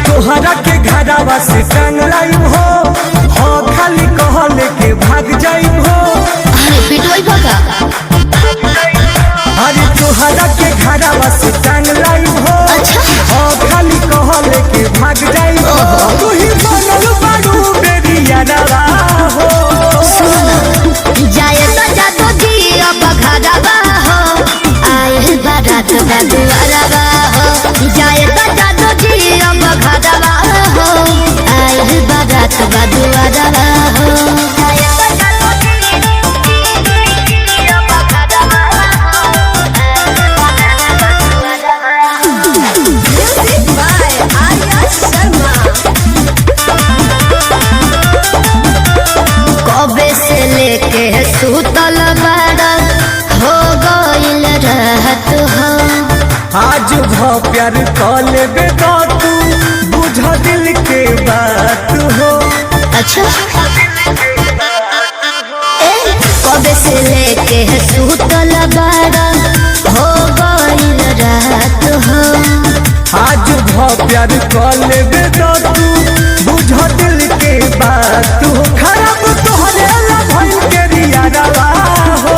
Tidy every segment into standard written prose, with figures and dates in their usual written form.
तोहरा के घरावा से टांग लाइब हो खाली कहले के भाग जाइब हो। अरे तोहरा के घरावा से टांग लाइब हो खाली कहले के भाग जाइब हो। तू ही बनल बारू बेरिया रवा हो। जाए तो जातो जी अब घरवा हो आए बारात बदुआरवा हो। जाए तो जातो जी अब घरवा हो आए बारात बदुआरवा हो। जाए तो जातो जी अब घरवा हो म्यूजिक बाय आर्या शर्मा। कबे से लेके सुतल बड़ा हो गइल रहत हो। आज भो प्यार कल बे तो तू बुझ दिल के बात हो। अच्छा कबे से लेके सुतल बड़ा हो गइल रहत हो। आज भो प्यार कल बे तो तू बुझ दिल के बात हो। खराब तोहरे ला भइल के रिया रवा हो।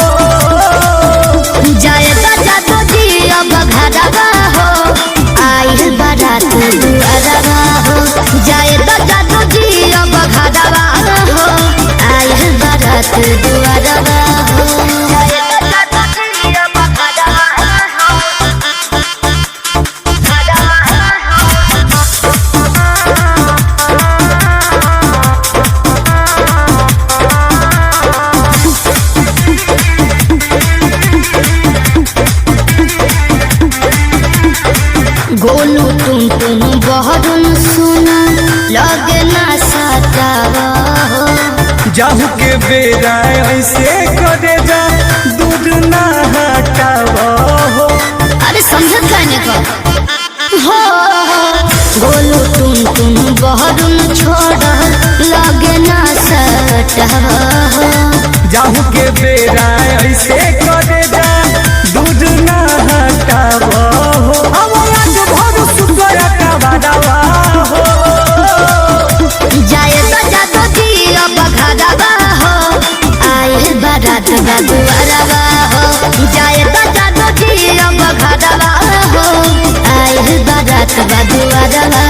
जाए तो जातो जी अब घरवा हो आइल बारात दुआरवा हो। जाए तो जातो जी अब घरवा हो आइल बारात दुआरवा हो। जाए तो जातो जी अब घरवा हो गोलू तुम बहरुन सुना लगे ना सतावा हो। जाहू के बेरा ऐसे करे जा दूध ना हटावा हो। अरे समझत कहने को हो गोलू तुम बहरुन छोड़ लगे ना सतावा हो। जाहू के बेरा ऐसे करे जा दूध ना हटावा हो। आज भर सुतरा का बादावा हो। जाए तो जातो जी अब घरवा हो आए बारात बदुआरवा हो। जाए तो जातो जी अब घरवा हो आए बारात बदुआरवा